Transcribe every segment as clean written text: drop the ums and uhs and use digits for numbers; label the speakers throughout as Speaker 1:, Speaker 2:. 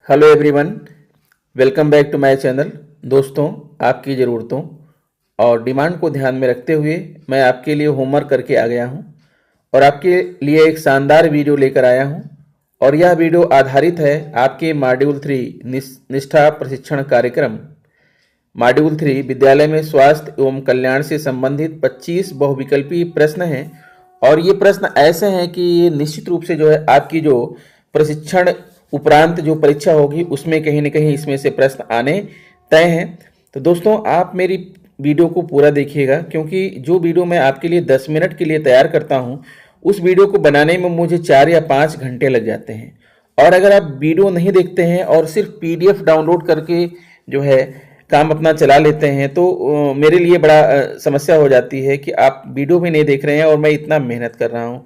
Speaker 1: Hello everyone, welcome back to my channel. दोस्तों, आपकी ज़रूरतों और डिमांड को ध्यान में रखते हुए मैं आपके लिए होमवर्क करके आ गया हूं और आपके लिए एक शानदार वीडियो लेकर आया हूं। और यह वीडियो आधारित है आपके मॉड्यूल 3 निष्ठा प्रशिक्षण कार्यक्रम। मॉड्यूल 3 विद्यालय में स्वास्थ्य एवं कल्याण से संबंधित 25 बहुविकल्पी प्रश्न हैं। और ये प्रश्न ऐसे हैं कि ये निश्चित रूप से जो है आपकी जो प्रशिक्षण उपरांत जो परीक्षा होगी उसमें कहीं ना कहीं इसमें से प्रश्न आने तय हैं। तो दोस्तों, आप मेरी वीडियो को पूरा देखिएगा, क्योंकि जो वीडियो मैं आपके लिए 10 मिनट के लिए तैयार करता हूं उस वीडियो को बनाने में मुझे 4 या 5 घंटे लग जाते हैं। और अगर आप वीडियो नहीं देखते हैं और सिर्फ पीडीएफ डाउनलोड करके जो है काम अपना चला लेते हैं तो मेरे लिए बड़ा समस्या हो जाती है कि आप वीडियो भी नहीं देख रहे हैं और मैं इतना मेहनत कर रहा हूं।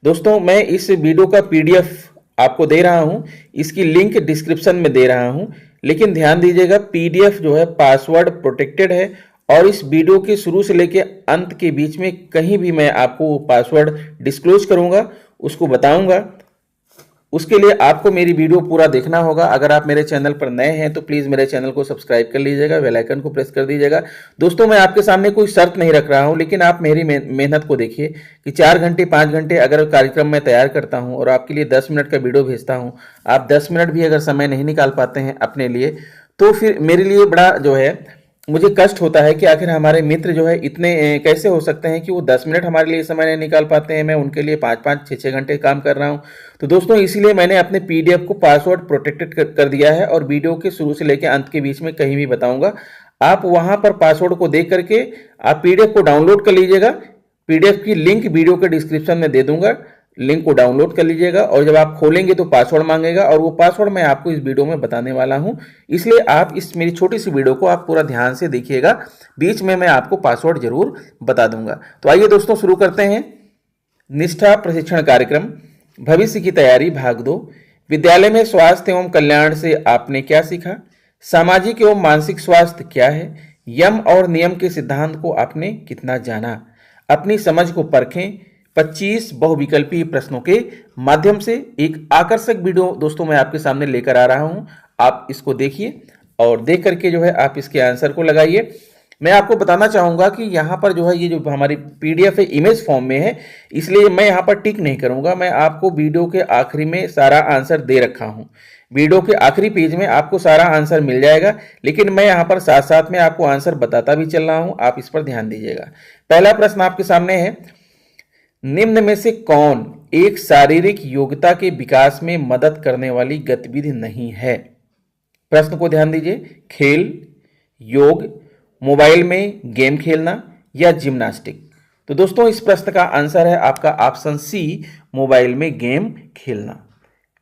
Speaker 1: दोस्तों, मैं इस वीडियो का पीडीएफ आपको दे रहा हूं, इसकी लिंक डिस्क्रिप्शन में दे रहा हूं। लेकिन ध्यान दीजिएगा, पीडीएफ जो है पासवर्ड प्रोटेक्टेड है और इस वीडियो के शुरू से लेकर अंत के बीच में कहीं भी मैं आपको पासवर्ड डिस्क्लोज करूंगा, उसको बताऊंगा। उसके लिए आपको मेरी वीडियो पूरा देखना होगा। अगर आप मेरे चैनल पर नए हैं तो प्लीज़ मेरे चैनल को सब्सक्राइब कर लीजिएगा, बेल आइकन को प्रेस कर दीजिएगा। दोस्तों, मैं आपके सामने कोई शर्त नहीं रख रहा हूं, लेकिन आप मेरी मेहनत को देखिए कि 4 घंटे 5 घंटे अगर कार्यक्रम मैं तैयार करता हूं और आपके लिए 10 मिनट का वीडियो भेजता हूं, आप 10 मिनट भी अगर समय नहीं निकाल पाते हैं अपने लिए तो फिर मेरे लिए बड़ा जो है मुझे कष्ट होता है कि आखिर हमारे मित्र जो है इतने कैसे हो सकते हैं कि वो 10 मिनट हमारे लिए समय नहीं निकाल पाते हैं। मैं उनके लिए 5-5 6-6 घंटे काम कर रहा हूं। तो दोस्तों, इसीलिए मैंने अपने पीडीएफ को पासवर्ड प्रोटेक्टेड कर दिया है और वीडियो के शुरू से लेकर अंत के बीच में कहीं भी बताऊंगा। आप वहां पर पासवर्ड को देख करके आप पीडीएफ को डाउनलोड कर लीजिएगा। पीडीएफ की लिंक वीडियो के डिस्क्रिप्शन में दे दूंगा, लिंक को डाउनलोड कर लीजिएगा और जब आप खोलेंगे तो पासवर्ड मांगेगा और वो पासवर्ड मैं आपको इस वीडियो में बताने वाला हूं। इसलिए आप इस मेरी छोटी सी वीडियो को आप पूरा ध्यान से देखिएगा, बीच में मैं आपको पासवर्ड जरूर बता दूंगा। तो आइए दोस्तों, शुरू करते हैं। निष्ठा प्रशिक्षण कार्यक्रम, भविष्य की तैयारी भाग 2। विद्यालय में स्वास्थ्य एवं कल्याण से आपने क्या सीखा? सामाजिक एवं मानसिक स्वास्थ्य क्या है? यम और नियम के सिद्धांत को आपने कितना जाना? अपनी समझ को परखें। 25 बहुविकल्पी प्रश्नों के माध्यम से एक आकर्षक वीडियो दोस्तों मैं आपके सामने लेकर आ रहा हूं। आप इसको देखिए और देख करके जो है आप इसके आंसर को लगाइए। मैं आपको बताना चाहूंगा कि यहाँ पर जो है ये जो हमारी पीडीएफ है इमेज फॉर्म में है, इसलिए मैं यहाँ पर टिक नहीं करूंगा। मैं आपको वीडियो के आखिरी में सारा आंसर दे रखा हूँ। वीडियो के आखिरी पेज में आपको सारा आंसर मिल जाएगा, लेकिन मैं यहाँ पर साथ साथ में आपको आंसर बताता भी चल रहा हूँ। आप इस पर ध्यान दीजिएगा। पहला प्रश्न आपके सामने है, निम्न में से कौन एक शारीरिक योग्यता के विकास में मदद करने वाली गतिविधि नहीं है? प्रश्न को ध्यान दीजिए। खेल, योग, मोबाइल में गेम खेलना या जिम्नास्टिक? तो दोस्तों, इस प्रश्न का आंसर है आपका ऑप्शन सी, मोबाइल में गेम खेलना।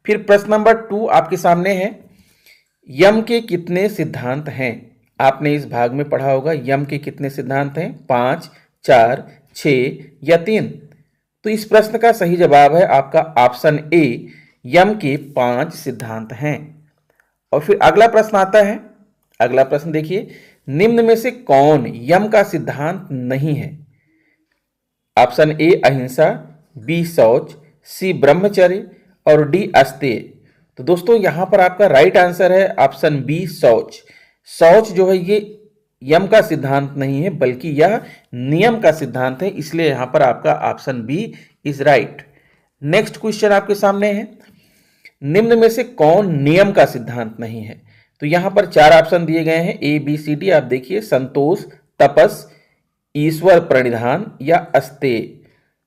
Speaker 1: फिर प्रश्न नंबर 2 आपके सामने है, यम के कितने सिद्धांत हैं? आपने इस भाग में पढ़ा होगा, यम के कितने सिद्धांत हैं? 5, 4, 6 या 3? तो इस प्रश्न का सही जवाब है आपका ऑप्शन ए, यम के 5 सिद्धांत हैं। और फिर अगला प्रश्न आता है। अगला प्रश्न देखिए, निम्न में से कौन यम का सिद्धांत नहीं है? ऑप्शन ए अहिंसा, बी शौच, सी ब्रह्मचर्य और डी अस्तेय। तो दोस्तों, यहां पर आपका राइट आंसर है ऑप्शन बी शौच। शौच जो है ये यम का सिद्धांत नहीं है, बल्कि यह नियम का सिद्धांत है, इसलिए यहां पर आपका option B is right. Next question आपके सामने है, निम्न में से कौन नियम का सिद्धांत नहीं है? तो यहां पर 4 ऑप्शन दिए गए हैं, ए बी सी डी। आप देखिए, संतोष, तपस, ईश्वर प्रणिधान या अस्तेय।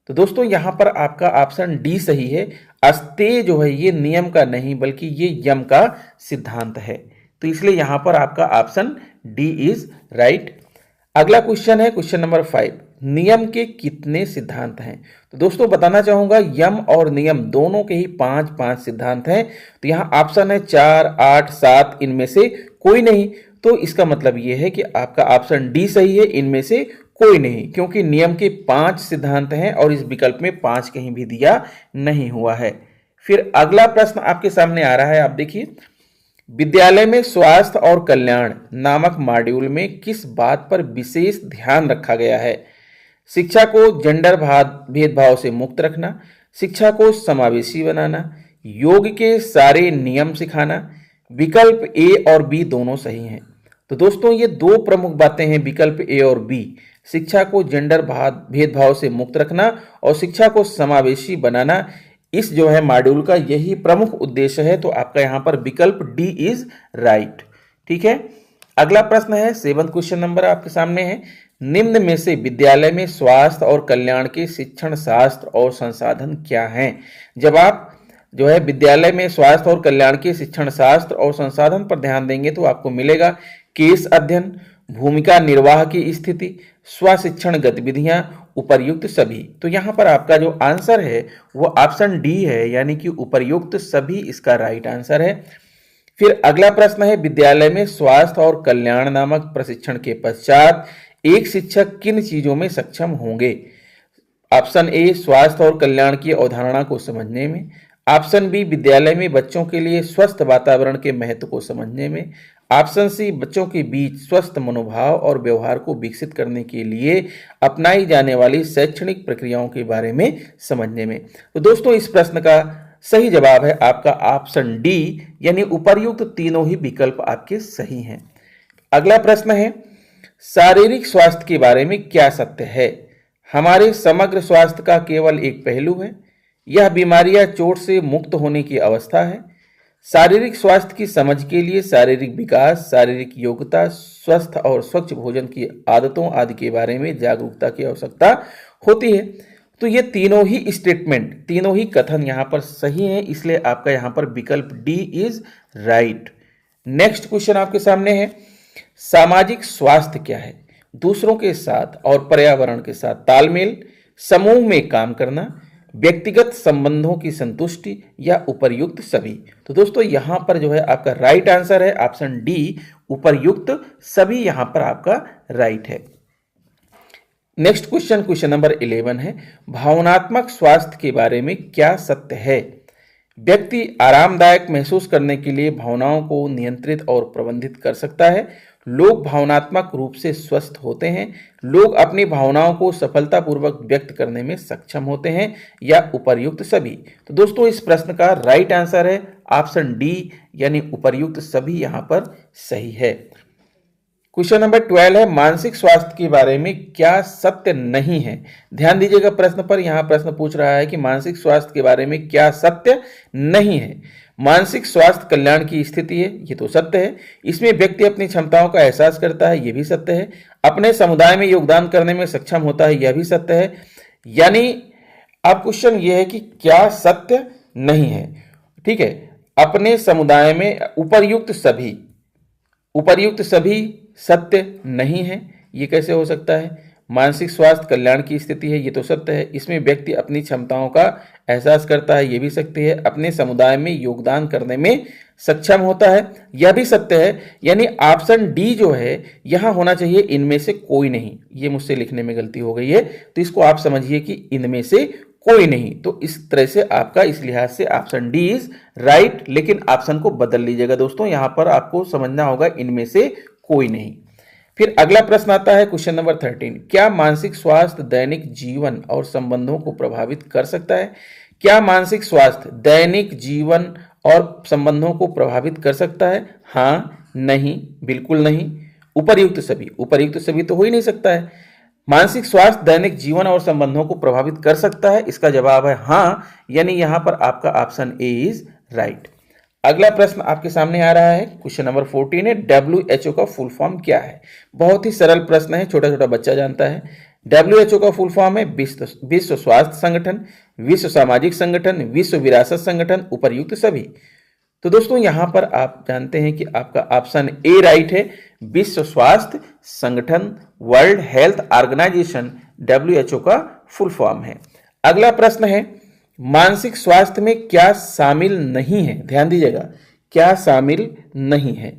Speaker 1: तो दोस्तों, यहां पर आपका ऑप्शन डी सही है। अस्तेय जो है ये नियम का नहीं बल्कि ये यम का सिद्धांत है, तो इसलिए यहां पर आपका ऑप्शन डी इज राइट। अगला क्वेश्चन है क्वेश्चन नंबर 5, नियम के कितने सिद्धांत हैं? तो दोस्तों, बताना चाहूंगा यम और नियम दोनों के ही 5-5 सिद्धांत हैं। तो यहां ऑप्शन है 4, 8, 7, इनमें से कोई नहीं। तो इसका मतलब यह है कि आपका ऑप्शन डी सही है, इनमें से कोई नहीं, क्योंकि नियम के 5 सिद्धांत हैं और इस विकल्प में 5 कहीं भी दिया नहीं हुआ है। फिर अगला प्रश्न आपके सामने आ रहा है, आप देखिए, विद्यालय में स्वास्थ्य और कल्याण नामक मॉड्यूल में किस बात पर विशेष ध्यान रखा गया है? शिक्षा को जेंडर भेदभाव से मुक्त रखना, शिक्षा को समावेशी बनाना, योग के सारे नियम सिखाना, विकल्प ए और बी दोनों सही हैं। तो दोस्तों ये दो प्रमुख बातें हैं, विकल्प ए और बी, शिक्षा को जेंडर भेदभाव से मुक्त रखना और शिक्षा को समावेशी बनाना, इस जो है मॉड्यूल का यही प्रमुख उद्देश्य है। तो आपका यहां पर विकल्प डी इज राइट। ठीक है, अगला प्रश्न है 7वां क्वेश्चन नंबर आपके सामने है, निम्न में से विद्यालय में स्वास्थ्य और कल्याण के शिक्षण शास्त्र और संसाधन क्या हैं। जब आप जो है विद्यालय में स्वास्थ्य और कल्याण के शिक्षण शास्त्र और संसाधन पर ध्यान देंगे तो आपको मिलेगा केस अध्ययन, भूमिका निर्वाह की स्थिति, स्वशिक्षण गतिविधियां, उपर्युक्त सभी। तो यहां पर आपका जो आंसर है वो ऑप्शन डी है, यानी कि उपर्युक्त सभी इसका राइट आंसर है। फिर अगला प्रश्न है, विद्यालय में स्वास्थ्य और कल्याण नामक प्रशिक्षण के पश्चात एक शिक्षक किन चीजों में सक्षम होंगे। ऑप्शन ए स्वास्थ्य और कल्याण की अवधारणा को समझने में, ऑप्शन बी विद्यालय में बच्चों के लिए स्वस्थ वातावरण के महत्व को समझने में, ऑप्शन सी बच्चों के बीच स्वस्थ मनोभाव और व्यवहार को विकसित करने के लिए अपनाई जाने वाली शैक्षणिक प्रक्रियाओं के बारे में समझने में। तो दोस्तों इस प्रश्न का सही जवाब है आपका ऑप्शन डी, यानी उपर्युक्त तीनों ही विकल्प आपके सही हैं। अगला प्रश्न है, शारीरिक स्वास्थ्य के बारे में क्या सत्य है। हमारे समग्र स्वास्थ्य का केवल एक पहलू है, यह बीमारी या चोट से मुक्त होने की अवस्था है। शारीरिक स्वास्थ्य की समझ के लिए शारीरिक विकास, शारीरिक योग्यता, स्वस्थ और स्वच्छ भोजन की आदतों आदि के बारे में जागरूकता की आवश्यकता होती है। तो ये तीनों ही स्टेटमेंट, तीनों ही कथन यहाँ पर सही हैं, इसलिए आपका यहाँ पर विकल्प D is right. Next question आपके सामने है, सामाजिक स्वास्थ्य क्या है। दूसरों के साथ और पर्यावरण के साथ तालमेल, समूह में काम करना, व्यक्तिगत संबंधों की संतुष्टि या उपर्युक्त सभी। तो दोस्तों यहां पर जो है आपका राइट आंसर है ऑप्शन डी, उपर्युक्त सभी यहां पर आपका राइट है। नेक्स्ट क्वेश्चन, क्वेश्चन नंबर 11 है, भावनात्मक स्वास्थ्य के बारे में क्या सत्य है। व्यक्ति आरामदायक महसूस करने के लिए भावनाओं को नियंत्रित और प्रबंधित कर सकता है। लोग भावनात्मक रूप से स्वस्थ होते हैं। लोग अपनी भावनाओं को सफलतापूर्वक व्यक्त करने में सक्षम होते हैं, या उपर्युक्त सभी। तो दोस्तों इस प्रश्न का राइट आंसर है ऑप्शन डी, यानी उपर्युक्त सभी यहां पर सही है। क्वेश्चन नंबर 12 है, मानसिक स्वास्थ्य के बारे में क्या सत्य नहीं है। ध्यान दीजिएगा प्रश्न पर, यहां प्रश्न पूछ रहा है कि मानसिक स्वास्थ्य के बारे में क्या सत्य नहीं है। मानसिक स्वास्थ्य कल्याण की स्थिति है, ये तो सत्य है। इसमें व्यक्ति अपनी क्षमताओं का एहसास करता है, ये भी सत्य है। अपने समुदाय में योगदान करने में सक्षम होता है, यह भी सत्य है। यानी अब क्वेश्चन ये है कि क्या सत्य नहीं है। ठीक है, अपने समुदाय में उपर्युक्त सभी सत्य नहीं है, ये कैसे हो सकता है। मानसिक स्वास्थ्य कल्याण की स्थिति है, ये तो सत्य है। इसमें व्यक्ति अपनी क्षमताओं का एहसास करता है, ये भी सत्य है। अपने समुदाय में योगदान करने में सक्षम होता है, यह भी सत्य है। यानी ऑप्शन डी जो है यहां होना चाहिए इनमें से कोई नहीं। ये मुझसे लिखने में गलती हो गई है, तो इसको आप समझिए कि इनमें से कोई नहीं। तो इस तरह से आपका इस लिहाज से ऑप्शन डी इज राइट, लेकिन ऑप्शन को बदल लीजिएगा दोस्तों, यहां पर आपको समझना होगा इनमें से कोई नहीं। फिर अगला प्रश्न आता है क्वेश्चन नंबर 13, क्या मानसिक स्वास्थ्य दैनिक जीवन और संबंधों को प्रभावित कर सकता है। क्या मानसिक स्वास्थ्य दैनिक जीवन और संबंधों को प्रभावित कर सकता है। हाँ, नहीं, बिल्कुल नहीं, उपर्युक्त सभी तो हो ही नहीं सकता है। मानसिक स्वास्थ्य दैनिक जीवन और संबंधों को प्रभावित कर सकता है, इसका जवाब है हाँ, यानी यहां पर आपका ऑप्शन ए इज राइट। अगला प्रश्न आपके सामने आ रहा है, क्वेश्चन नंबर 14 है, WHO का फुल फॉर्म क्या है। बहुत ही सरल प्रश्न है, छोटा छोटा बच्चा जानता है। WHO का फुल फॉर्म है विश्व स्वास्थ्य संगठन, विश्व सामाजिक संगठन, विश्व विरासत संगठन, उपर्युक्त सभी। तो दोस्तों यहां पर आप जानते हैं कि आपका ऑप्शन ए राइट है, विश्व स्वास्थ्य संगठन, वर्ल्ड हेल्थ ऑर्गेनाइजेशन WHO का फुल फॉर्म है। अगला प्रश्न है, मानसिक स्वास्थ्य में क्या शामिल नहीं है। ध्यान दीजिएगा, क्या शामिल नहीं है।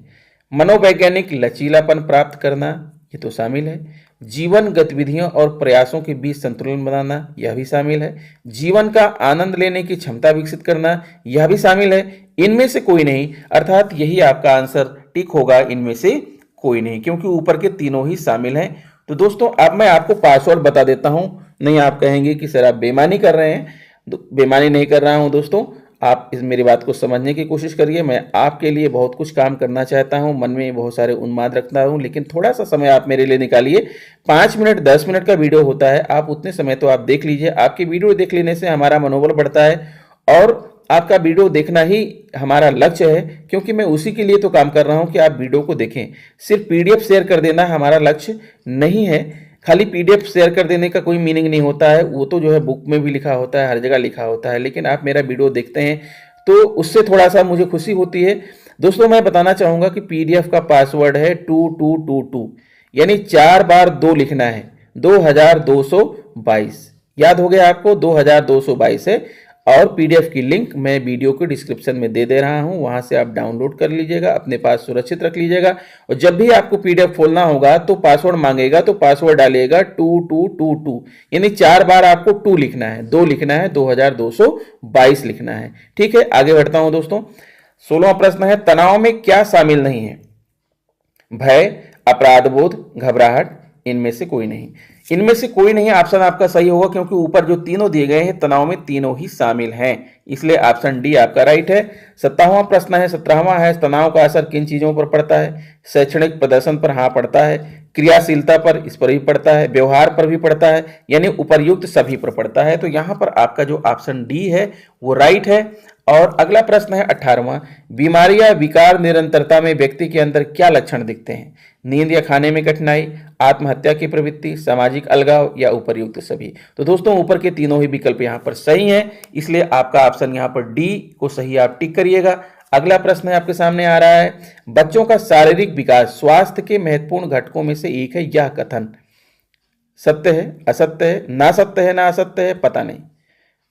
Speaker 1: मनोवैज्ञानिक लचीलापन प्राप्त करना, ये तो शामिल है। जीवन गतिविधियों और प्रयासों के बीच संतुलन बनाना, यह भी शामिल है। जीवन का आनंद लेने की क्षमता विकसित करना, यह भी शामिल है। इनमें से कोई नहीं, अर्थात यही आपका आंसर टिक होगा, इनमें से कोई नहीं, क्योंकि ऊपर के तीनों ही शामिल हैं। तो दोस्तों अब मैं आपको पासवर्ड बता देता हूं, नहीं आप कहेंगे कि सर आप बेईमानी कर रहे हैं। बेईमानी नहीं कर रहा हूं दोस्तों, आप इस मेरी बात को समझने की कोशिश करिए। मैं आपके लिए बहुत कुछ काम करना चाहता हूं, मन में बहुत सारे उन्माद रखता हूं, लेकिन थोड़ा सा समय आप मेरे लिए निकालिए। 5 मिनट 10 मिनट का वीडियो होता है, आप उतने समय तो आप देख लीजिए। आपकी वीडियो देख लेने से हमारा मनोबल बढ़ता है और आपका वीडियो देखना ही हमारा लक्ष्य है, क्योंकि मैं उसी के लिए तो काम कर रहा हूं कि आप वीडियो को देखें। सिर्फ पीडीएफ शेयर कर देना हमारा लक्ष्य नहीं है। खाली पीडीएफ शेयर कर देने का कोई मीनिंग नहीं होता है, वो तो जो है बुक में भी लिखा होता है, हर जगह लिखा होता है, लेकिन आप मेरा वीडियो देखते हैं तो उससे थोड़ा सा मुझे खुशी होती है। दोस्तों मैं बताना चाहूंगा कि पीडीएफ का पासवर्ड है 2222, यानी 4 बार 2 लिखना है, 2222। याद हो गया आपको? 2222 है। और पीडीएफ की लिंक मैं वीडियो के डिस्क्रिप्शन में दे रहा हूं, वहां से आप डाउनलोड कर लीजिएगा, अपने पास सुरक्षित रख लीजिएगा। और जब भी आपको पीडीएफ खोलना होगा तो पासवर्ड मांगेगा, तो पासवर्ड डालिएगा 2222, यानी 4 बार आपको 2 लिखना है, 2 लिखना है, 2222 लिखना है। ठीक है, आगे बढ़ता हूं दोस्तों। 16वां प्रश्न है, तनाव में क्या शामिल नहीं है? भय, अपराध बोध, घबराहट, इनमें से कोई नहीं। इनमें से कोई नहीं ऑप्शन आपका सही होगा, क्योंकि ऊपर जो तीनों दिए गए हैं तनाव में तीनों ही शामिल हैं, इसलिए ऑप्शन डी आपका राइट है। 17वां प्रश्न है, 17वां है, तनाव का असर किन चीजों पर पड़ता है? शैक्षणिक प्रदर्शन पर हाँ पड़ता है, क्रियाशीलता पर, इस पर भी पड़ता है, व्यवहार पर भी पड़ता है, यानी उपर्युक्त सभी पर पड़ता है। तो यहां पर आपका जो ऑप्शन डी है वो राइट है। और अगला प्रश्न है 18वां, बीमारी या विकार निरंतरता में व्यक्ति के अंदर क्या लक्षण दिखते हैं? नींद या खाने में कठिनाई, आत्महत्या की प्रवृत्ति, सामाजिक अलगाव या उपर्युक्त सभी। तो दोस्तों ऊपर के तीनों ही विकल्प यहां पर सही हैं, इसलिए आपका ऑप्शन यहां पर डी को सही आप टिक करिएगा। अगला प्रश्न है आपके सामने आ रहा है, बच्चों का शारीरिक विकास स्वास्थ्य के महत्वपूर्ण घटकों में से एक है, यह कथन सत्य है, असत्य है, ना सत्य है, ना असत्य है, पता नहीं।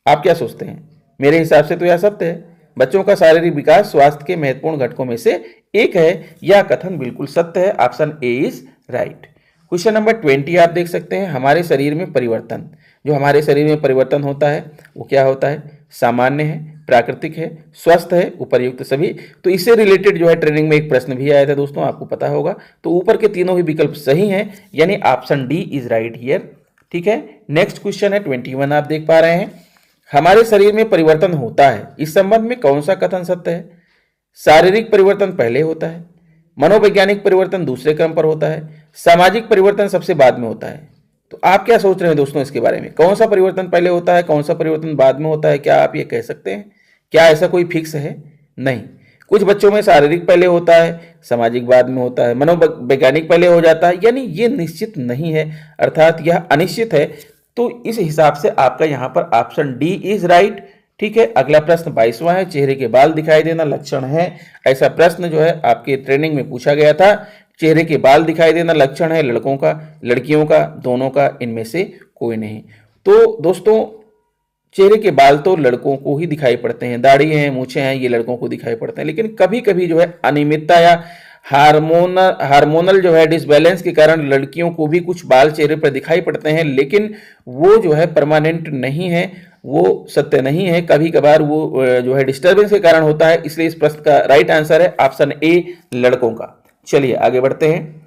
Speaker 1: आप क्या सोचते हैं? मेरे हिसाब से तो यह सत्य है, बच्चों का शारीरिक विकास स्वास्थ्य के महत्वपूर्ण घटकों में से एक है, यह कथन बिल्कुल सत्य है। Option A is right. Question number 20 आप देख सकते हैं, हमारे शरीर में परिवर्तन, जो हमारे शरीर में परिवर्तन होता है वो क्या होता है? सामान्य है, प्राकृतिक है, स्वस्थ है, उपर्युक्त सभी। तो इससे रिलेटेड जो है ट्रेनिंग में एक प्रश्न भी आया था दोस्तों, आपको पता होगा। तो ऊपर के तीनों ही विकल्प सही हैं, यानी option D is right here. ठीक है, नेक्स्ट क्वेश्चन है 21 आप देख पा रहे हैं, हमारे शरीर में परिवर्तन होता है, इस संबंध में कौन सा कथन सत्य है? शारीरिक परिवर्तन पहले होता है, मनोवैज्ञानिक परिवर्तन दूसरे क्रम पर होता है, सामाजिक परिवर्तन सबसे बाद में होता है। तो आप क्या सोच रहे हैं दोस्तों इसके बारे में? कौन सा परिवर्तन पहले होता है, कौन सा परिवर्तन बाद में होता है? क्या आप ये कह सकते हैं? क्या ऐसा कोई फिक्स है? नहीं। कुछ बच्चों में शारीरिक पहले होता है, सामाजिक बाद में होता है, मनोवैज्ञानिक पहले हो जाता है, यानी ये निश्चित नहीं है, अर्थात यह अनिश्चित है। तो इस हिसाब से आपका यहां पर ऑप्शन डी इज राइट। ठीक है, अगला प्रश्न 22वां है, चेहरे के बाल दिखाई देना लक्षण है? ऐसा प्रश्न जो है आपके ट्रेनिंग में पूछा गया था। चेहरे के बाल दिखाई देना लक्षण है लड़कों का, लड़कियों का, दोनों का, इनमें से कोई नहीं। तो दोस्तों चेहरे के बाल तो लड़कों को ही दिखाई पड़ते हैं, दाढ़ी है, मूछें हैं, ये लड़कों को दिखाई पड़ते हैं, लेकिन कभी कभी जो है अनियमितता या हार्मोनल जो है डिसबैलेंस के कारण लड़कियों को भी कुछ बाल चेहरे पर दिखाई पड़ते हैं, लेकिन वो जो है परमानेंट नहीं है, वो सत्य नहीं है। कभी कभार वो जो है डिस्टर्बेंस के कारण होता है, इसलिए इस प्रश्न का राइट आंसर है ऑप्शन ए लड़कों का। चलिए आगे बढ़ते हैं।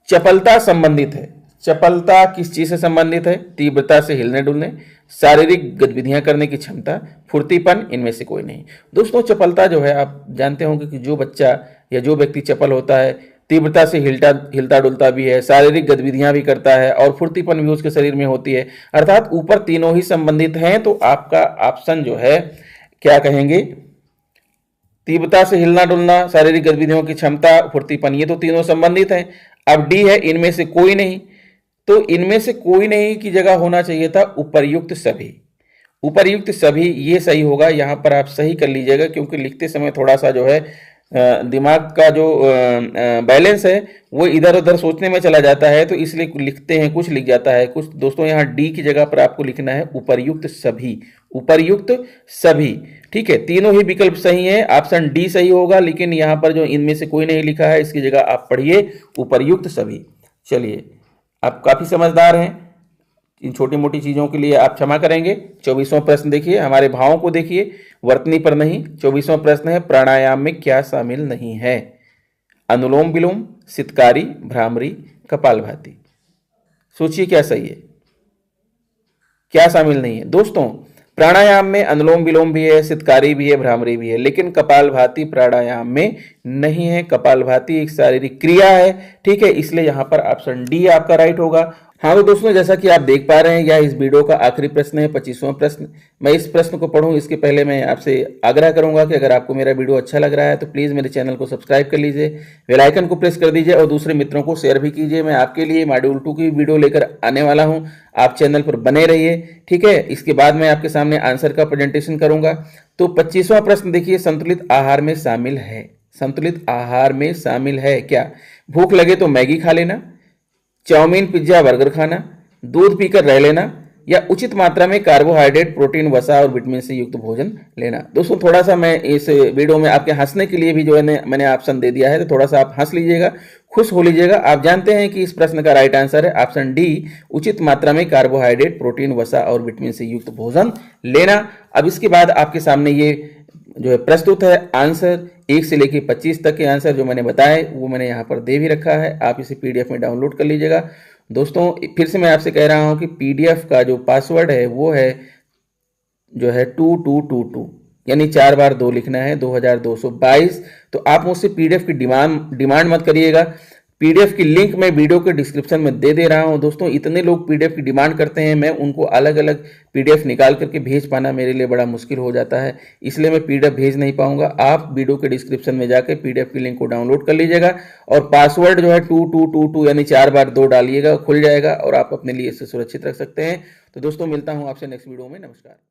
Speaker 1: चपलता संबंधित है, चपलता किस चीज से संबंधित है? तीव्रता से हिलने डुलने, शारीरिक गतिविधियां करने की क्षमता, फुर्तीपन, इनमें से कोई नहीं। दोस्तों चपलता जो है आप जानते होंगे कि जो बच्चा या जो व्यक्ति चपल होता है तीव्रता से हिलता डुलता भी है, शारीरिक गतिविधियां भी करता है और फुर्तीपन भी उसके शरीर में होती है, अर्थात ऊपर तीनों ही संबंधित हैं। तो आपका ऑप्शन जो है क्या कहेंगे? तीव्रता से हिलना डुलना, शारीरिक गतिविधियों की क्षमता, फुर्तीपन, ये तो तीनों संबंधित हैं। अब डी है इनमें से कोई नहीं, तो इनमें से कोई नहीं की जगह होना चाहिए था उपर्युक्त सभी। उपर्युक्त सभी ये सही होगा, यहां पर आप सही कर लीजिएगा, क्योंकि लिखते समय थोड़ा सा जो है दिमाग का जो बैलेंस है वो इधर उधर सोचने में चला जाता है, तो इसलिए लिखते हैं कुछ लिख जाता है कुछ। दोस्तों यहाँ डी की जगह पर आपको लिखना है उपर्युक्त सभी, उपर्युक्त सभी। ठीक है, तीनों ही विकल्प सही हैं, ऑप्शन डी सही होगा, लेकिन यहाँ पर जो इनमें से कोई नहीं लिखा है इसकी जगह आप पढ़िए उपर्युक्त सभी। चलिए, आप काफी समझदार हैं, इन छोटी मोटी चीजों के लिए आप क्षमा करेंगे। 24वां प्रश्न देखिए, हमारे भावों को देखिए, वर्तनी पर नहीं। 24वां प्रश्न है, प्राणायाम में क्या शामिल नहीं है? अनुलोम विलोम, सितकारी, भ्रामरी, कपालभाति। सोचिए क्या सही है, क्या शामिल नहीं है? दोस्तों प्राणायाम में अनुलोम विलोम भी है, सितकारी भी है, भ्रामरी भी है, लेकिन कपालभाति प्राणायाम में नहीं है। कपालभाति एक शारीरिक क्रिया है, ठीक है, इसलिए यहां पर ऑप्शन डी आपका राइट होगा। हाँ तो दोस्तों, जैसा कि आप देख पा रहे हैं, यह इस वीडियो का आखिरी प्रश्न है, 25वां प्रश्न। मैं इस प्रश्न को पढ़ूं इसके पहले मैं आपसे आग्रह करूंगा कि अगर आपको मेरा वीडियो अच्छा लग रहा है तो प्लीज़ मेरे चैनल को सब्सक्राइब कर लीजिए, बेल आइकन को प्रेस कर दीजिए और दूसरे मित्रों को शेयर भी कीजिए। मैं आपके लिए मॉड्यूल 2 की वीडियो लेकर आने वाला हूँ, आप चैनल पर बने रहिए, ठीक है। इसके बाद मैं आपके सामने आंसर का प्रेजेंटेशन करूंगा। तो 25वां प्रश्न देखिए, संतुलित आहार में शामिल है, संतुलित आहार में शामिल है क्या? भूख लगे तो मैगी खा लेना, चाउमीन पिज्जा बर्गर खाना, दूध पीकर रह लेना, या उचित मात्रा में कार्बोहाइड्रेट प्रोटीन वसा और विटामिन से युक्त भोजन लेना। दोस्तों थोड़ा सा मैं इस वीडियो में आपके हंसने के लिए भी जो है मैंने ऑप्शन दे दिया है, तो थोड़ा सा आप हंस लीजिएगा, खुश हो लीजिएगा। आप जानते हैं कि इस प्रश्न का राइट आंसर है ऑप्शन डी, उचित मात्रा में कार्बोहाइड्रेट प्रोटीन वसा और विटामिन से युक्त भोजन लेना। अब इसके बाद आपके सामने ये जो है प्रस्तुत है आंसर, 1 से लेकर 25 तक के आंसर जो मैंने बताए वो मैंने यहाँ पर दे भी रखा है, आप इसे PDF में डाउनलोड कर लीजिएगा। दोस्तों फिर से मैं आपसे कह रहा हूँ कि PDF का जो पासवर्ड है वो है जो है 2222, यानी 4 बार 2 लिखना है, 2222। तो आप मुझसे PDF की डिमांड मत करिएगा। PDF की लिंक मैं वीडियो के डिस्क्रिप्शन में दे रहा हूं। दोस्तों इतने लोग PDF की डिमांड करते हैं, मैं उनको अलग अलग PDF निकाल करके भेज पाना मेरे लिए बड़ा मुश्किल हो जाता है, इसलिए मैं PDF भेज नहीं पाऊंगा। आप वीडियो के डिस्क्रिप्शन में जाकर PDF की लिंक को डाउनलोड कर लीजिएगा और पासवर्ड जो है 2222 यानी 4 बार 2 डालिएगा, खुल जाएगा और आप अपने लिए इसे सुरक्षित रख सकते हैं। तो दोस्तों मिलता हूँ आपसे नेक्स्ट वीडियो में, नमस्कार।